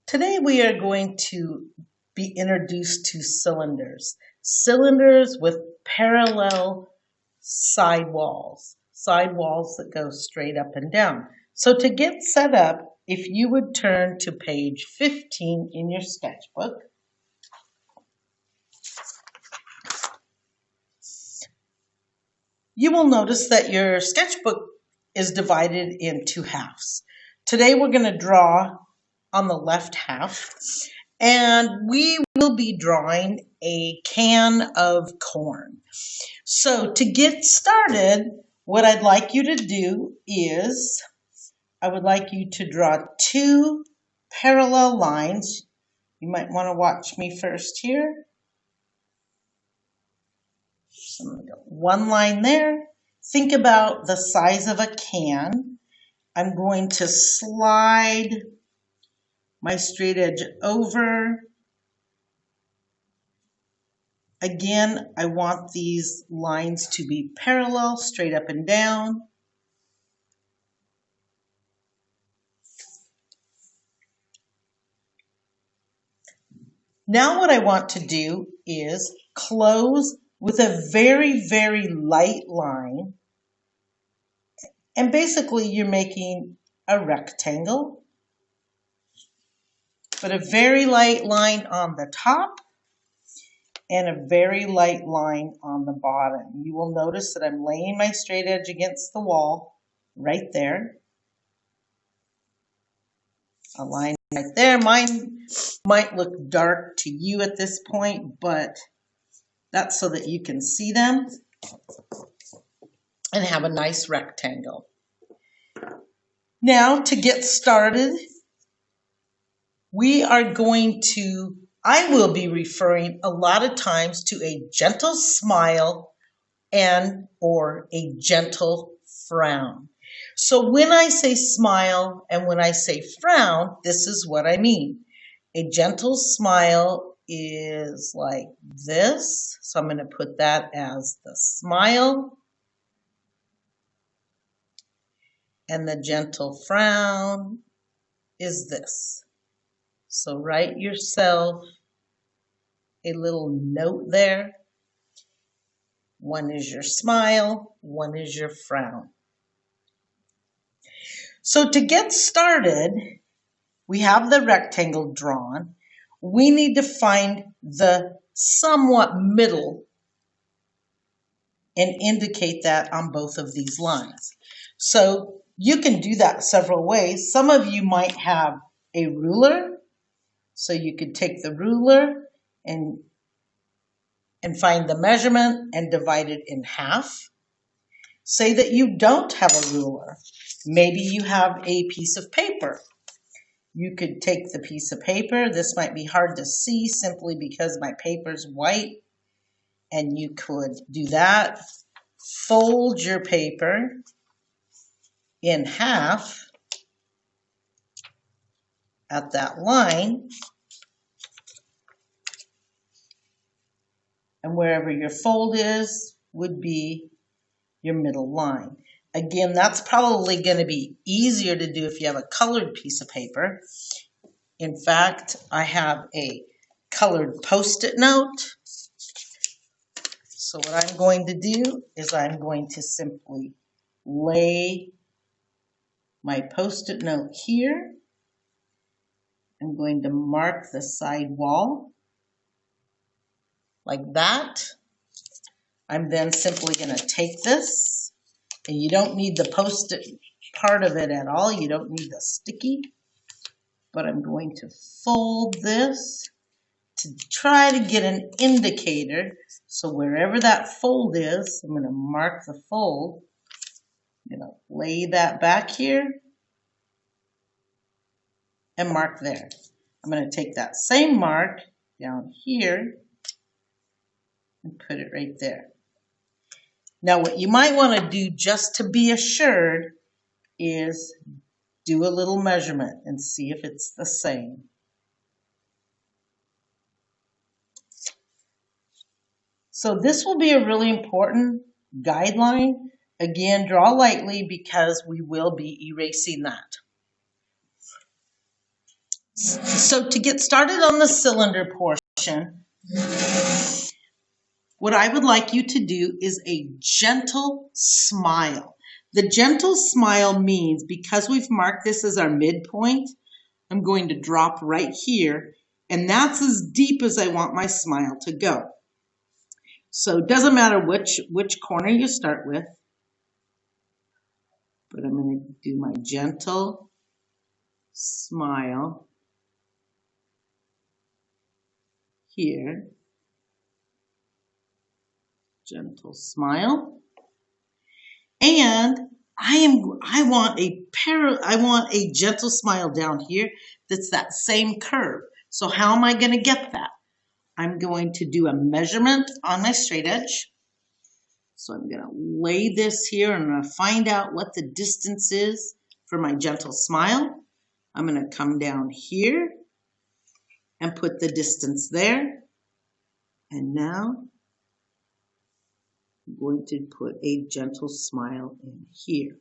Today we are going to be introduced to cylinders. Cylinders with parallel sidewalls that go straight up and down. So to get set up, if you would turn to page 15 in your sketchbook, you will notice that your sketchbook is divided in two halves. Today we're going to draw on the left half, and we will be drawing a can of corn. So to get started, what I'd like you to do is I would like you to draw two parallel lines. You might want to watch me first here. So I'm going to go one line there. Think about the size of a can. I'm going to slide my straight edge over. Again, I want these lines to be parallel, straight up and down. Now what I want to do is close with a very, very light line. And basically you're making a rectangle, but a very light line on the top and a very light line on the bottom. You will notice that I'm laying my straight edge against the wall right there. A line right there. Mine might look dark to you at this point, but that's so that you can see them and have a nice rectangle. Now to get started, I will be referring a lot of times to a gentle smile and or a gentle frown. So when I say smile and when I say frown, this is what I mean. A gentle smile is like this. So I'm going to put that as the smile. And the gentle frown is this. So write yourself a little note there. One is your smile, one is your frown. So to get started, we have the rectangle drawn. We need to find the somewhat middle and indicate that on both of these lines. So you can do that several ways. Some of you might have a ruler. So you could take the ruler and find the measurement and divide it in half. Say that you don't have a ruler. Maybe you have a piece of paper. You could take the piece of paper. This might be hard to see simply because my paper's white. And you could do that. Fold your paper in half at that line. And wherever your fold is would be your middle line. Again, that's probably going to be easier to do if you have a colored piece of paper. In fact, I have a colored Post-it note. So what I'm going to do is I'm going to simply lay my Post-it note here. I'm going to mark the side wall like that. I'm then simply going to take this, and you don't need the Post-it part of it at all. You don't need the sticky, but I'm going to fold this to try to get an indicator. So wherever that fold is, I'm going to mark the fold. I'm going to lay that back here and mark there. I'm going to take that same mark down here and put it right there. Now what you might want to do just to be assured is do a little measurement and see if it's the same. So this will be a really important guideline Again, draw lightly because we will be erasing that. So to get started on the cylinder portion, what I would like you to do is a gentle smile. The gentle smile means because we've marked this as our midpoint, I'm going to drop right here, and that's as deep as I want my smile to go. So it doesn't matter which corner you start with, but I'm going to do my gentle smile here. Gentle smile. And I want a gentle smile down here that's that same curve. So how am I going to get that? I'm going to do a measurement on my straight edge. So I'm going to lay this here and I'm going to find out what the distance is for my gentle smile. I'm going to come down here and put the distance there. And now I'm going to put a gentle smile in here.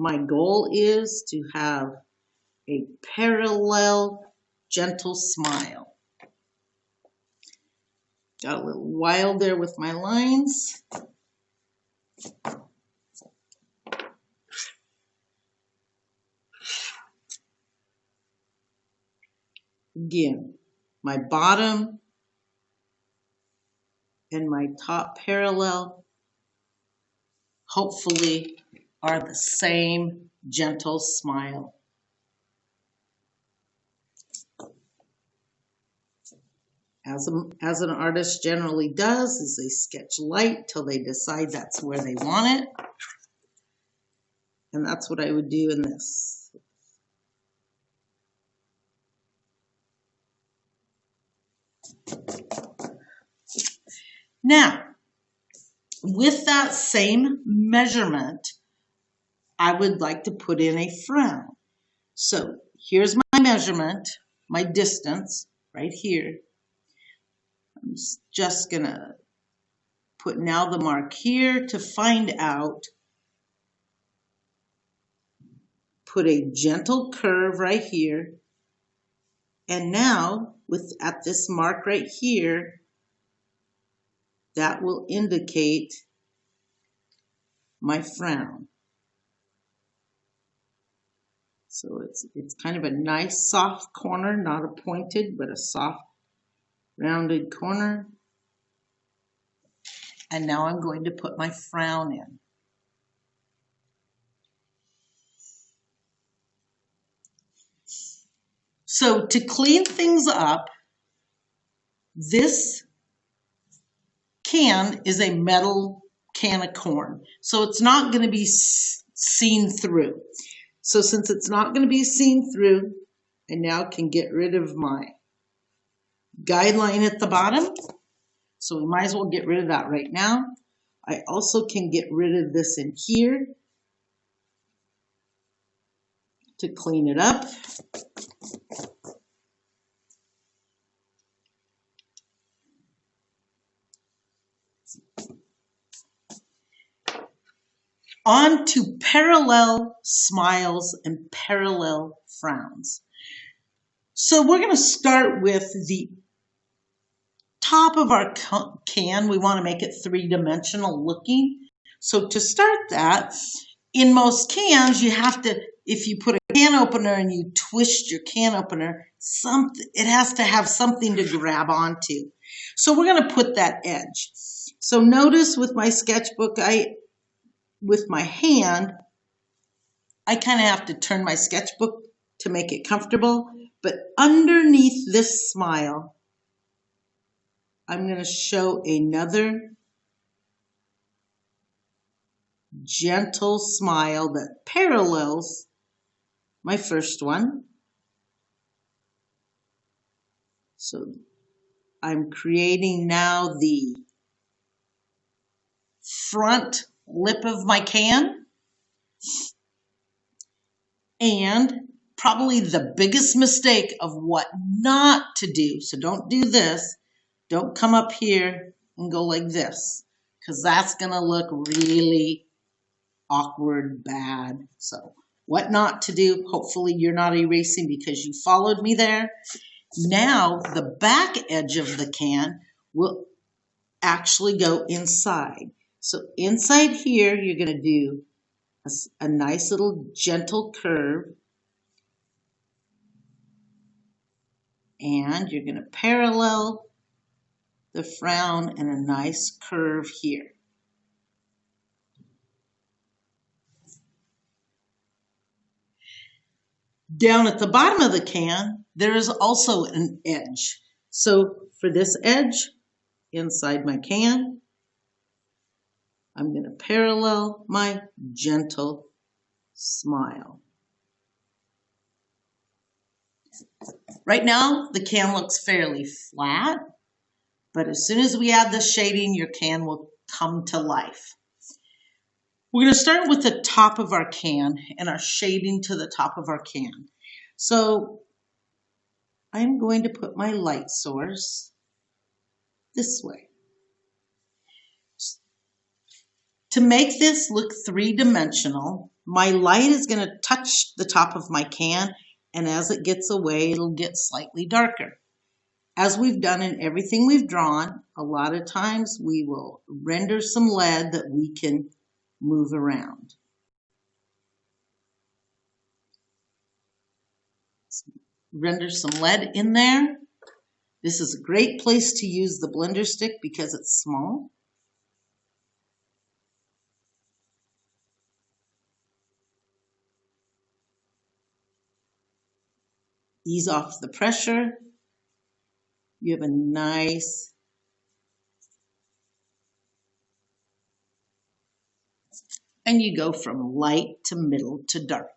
My goal is to have a parallel, gentle smile. Got a little wild there with my lines. Again, my bottom and my top parallel hopefully are the same gentle smile. As an artist generally does, is they sketch light till they decide that's where they want it. And that's what I would do in this. Now, with that same measurement, I would like to put in a frown. So here's my measurement, my distance right here. I'm just gonna put now the mark here to find out. Put a gentle curve right here. And now at this mark right here, that will indicate my frown. So it's kind of a nice soft corner, not a pointed, but a soft rounded corner. And now I'm going to put my frown in. So to clean things up, this can is a metal can of corn. So it's not going to be seen through. So since it's not going to be seen through, I now can get rid of my guideline at the bottom. So we might as well get rid of that right now. I also can get rid of this in here to clean it up. On to parallel smiles and parallel frowns. So we're going to start with the top of our can. We want to make it three-dimensional looking. So to start that, in most cans, you have to, if you put a can opener and you twist your can opener, it has to have something to grab onto. So we're going to put that edge. So notice with my sketchbook, with my hand, I kind of have to turn my sketchbook to make it comfortable. But underneath this smile, I'm going to show another gentle smile that parallels my first one. So I'm creating now the front lip of my can. And probably the biggest mistake of what not to do, so don't do this, Don't come up here and go like this, because that's going to look really awkward, bad. So what not to do. Hopefully you're not erasing because you followed me there. Now the back edge of the can will actually go inside. So inside here, you're going to do a nice little gentle curve. And you're going to parallel the frown and a nice curve here. Down at the bottom of the can, there is also an edge. So for this edge, inside my can, I'm going to parallel my gentle smile. Right now, the can looks fairly flat, but as soon as we add the shading, your can will come to life. We're going to start with the top of our can and our shading to the top of our can. So I'm going to put my light source this way. To make this look three-dimensional, my light is going to touch the top of my can, and as it gets away, it'll get slightly darker. As we've done in everything we've drawn, a lot of times we will render some lead that we can move around. Render some lead in there. This is a great place to use the blender stick because it's small. Ease off the pressure. You have a nice and you go from light to middle to dark.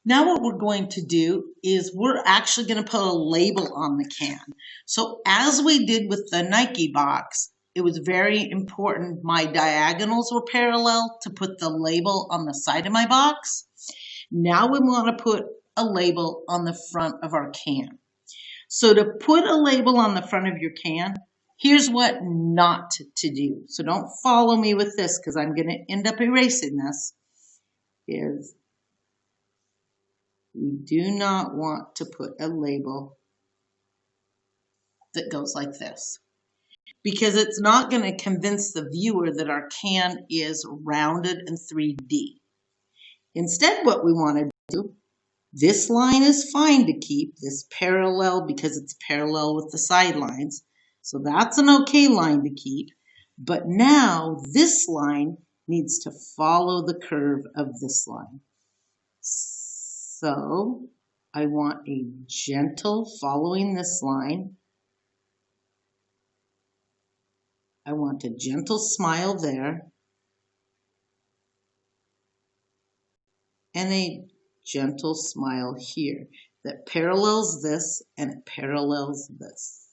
Now what we're going to do is we're actually going to put a label on the can. So as we did with the Nike box, it was very important my diagonals were parallel to put the label on the side of my box. Now we want to put a label on the front of our can. So to put a label on the front of your can, here's what not to do. So don't follow me with this because I'm going to end up erasing this. Is we do not want to put a label that goes like this because it's not going to convince the viewer that our can is rounded and 3D. Instead, what we want to do, this line is fine to keep, this parallel because it's parallel with the sidelines. So that's an okay line to keep. But now this line needs to follow the curve of this line. So I want a gentle following this line. I want a gentle smile there. And a gentle smile here that parallels this and it parallels this.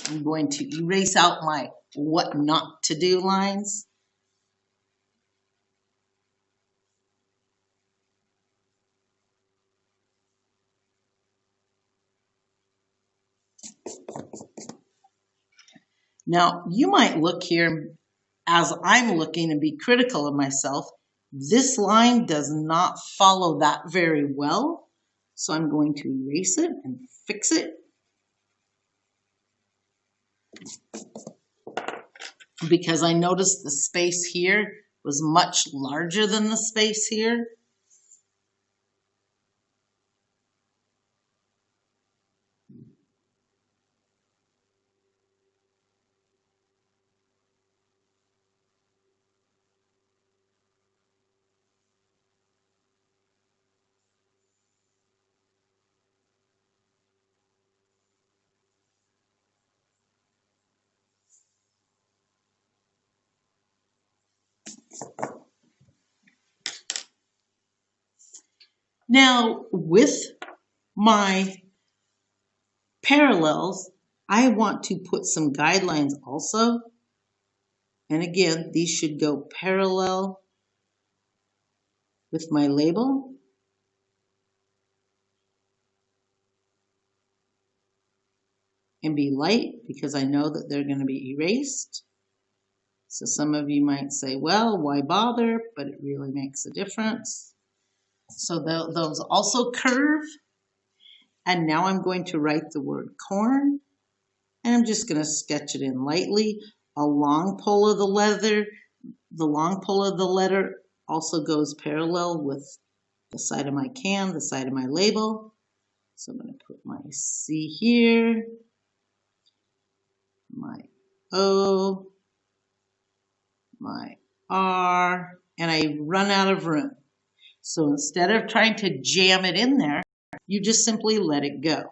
I'm going to erase out my what not to do lines. Now, you might look here as I'm looking and be critical of myself. This line does not follow that very well. So I'm going to erase it and fix it. Because I noticed the space here was much larger than the space here. Now, with my parallels, I want to put some guidelines also. And again, these should go parallel with my label. can be light because I know that they're going to be erased. So some of you might say, well, why bother? But it really makes a difference. So those also curve. And now I'm going to write the word corn. And I'm just going to sketch it in lightly. A long pull of the letter. The long pull of the letter also goes parallel with the side of my can, the side of my label. So I'm going to put my C here, my O, my R, and I run out of room. So instead of trying to jam it in there, you just simply let it go.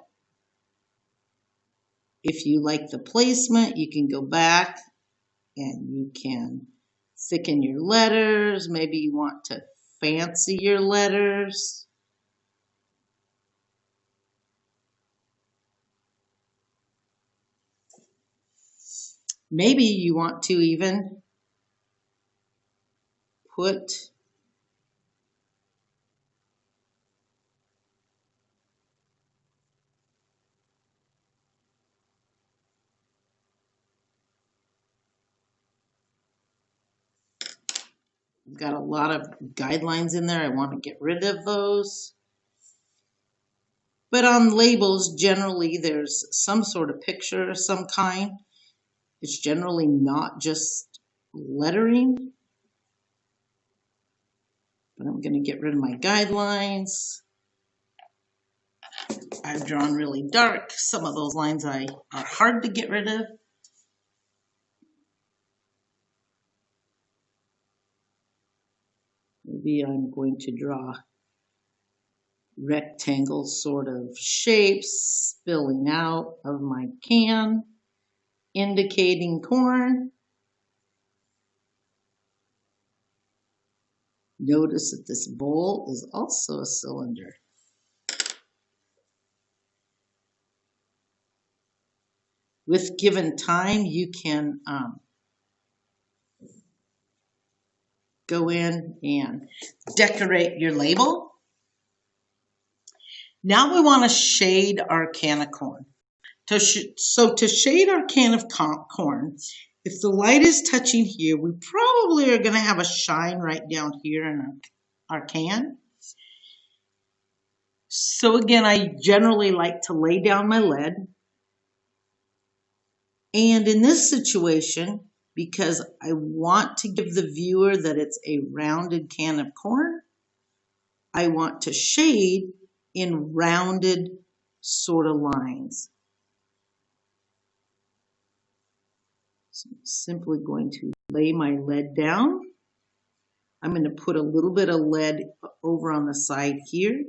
If you like the placement, you can go back and you can thicken your letters. Maybe you want to fancy your letters. Maybe you want to even put I've got a lot of guidelines in there. I want to get rid of those. But on labels, generally, there's some sort of picture of some kind. It's generally not just lettering. But I'm going to get rid of my guidelines. I've drawn really dark. Some of those lines are hard to get rid of. Maybe I'm going to draw rectangle sort of shapes spilling out of my can, indicating corn. Notice that this bowl is also a cylinder. With given time, you can go in and decorate your label. Now we want to shade our can of corn. So to shade our can of corn, if the light is touching here, we probably are going to have a shine right down here in our can. So again, I generally like to lay down my lead. And in this situation, because I want to give the viewer that it's a rounded can of corn, I want to shade in rounded sort of lines. So I'm simply going to lay my lead down. I'm going to put a little bit of lead over on the side here.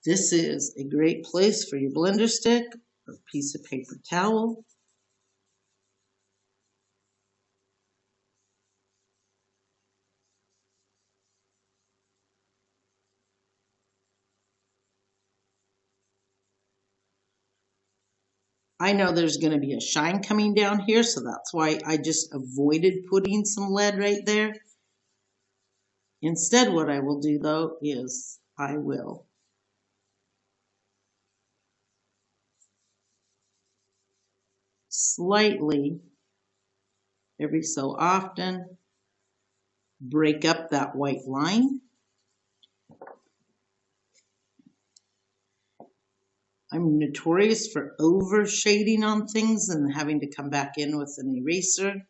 This is a great place for your blender stick or piece of paper towel. I know there's going to be a shine coming down here, so that's why I just avoided putting some lead right there. Instead, what I will do though is I will slightly, every so often, break up that white line. I'm notorious for over shading on things and having to come back in with an eraser,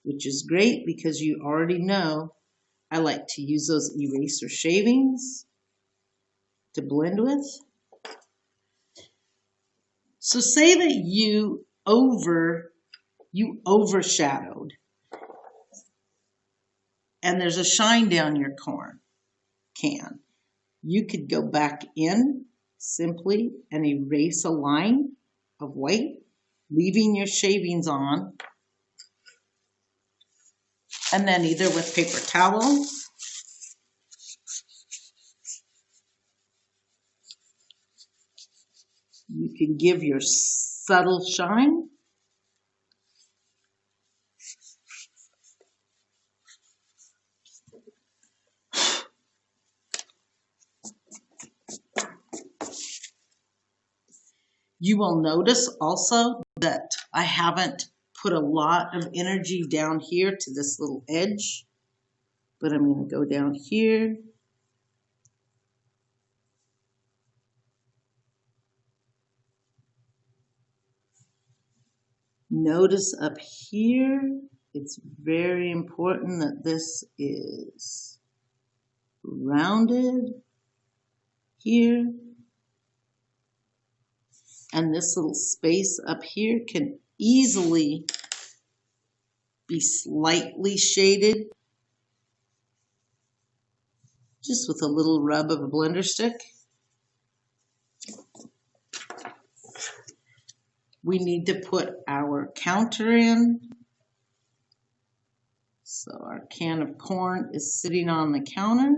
which is great because you already know I like to use those eraser shavings to blend with. So say that you overshadowed and there's a shine down your corn can. You could go back in simply and erase a line of white, leaving your shavings on, and then either with paper towel you can give your subtle shine. You will notice also that I haven't put a lot of energy down here to this little edge, but I'm going to go down here. Notice up here, it's very important that this is rounded here. And this little space up here can easily be slightly shaded just with a little rub of a blender stick. We need to put our counter in. So our can of corn is sitting on the counter.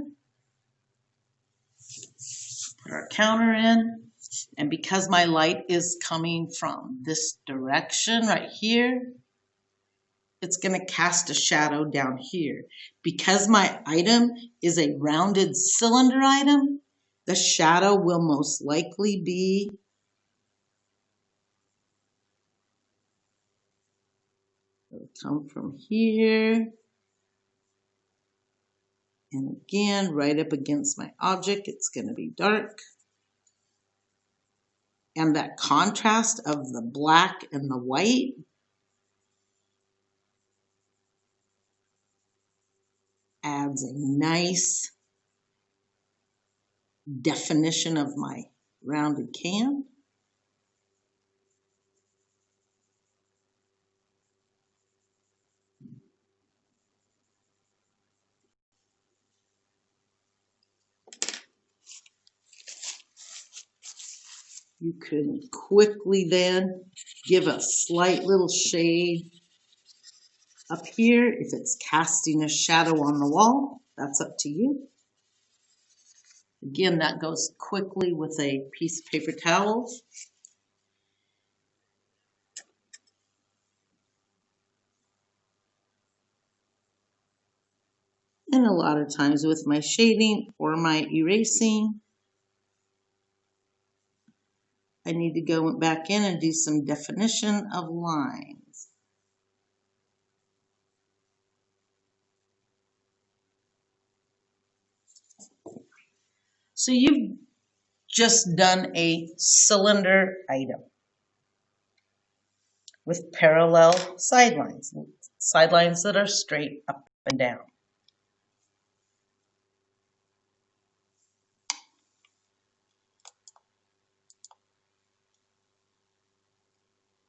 Put our counter in. And because my light is coming from this direction right here, it's going to cast a shadow down here. Because my item is a rounded cylinder item, the shadow will most likely be it'll come from here. And again, right up against my object, it's going to be dark. And that contrast of the black and the white adds a nice definition of my rounded can. You can quickly then give a slight little shade up here. If it's casting a shadow on the wall, that's up to you. Again, that goes quickly with a piece of paper towel. And a lot of times with my shading or my erasing, I need to go back in and do some definition of lines. So you've just done a cylinder item with parallel sidelines that are straight up and down.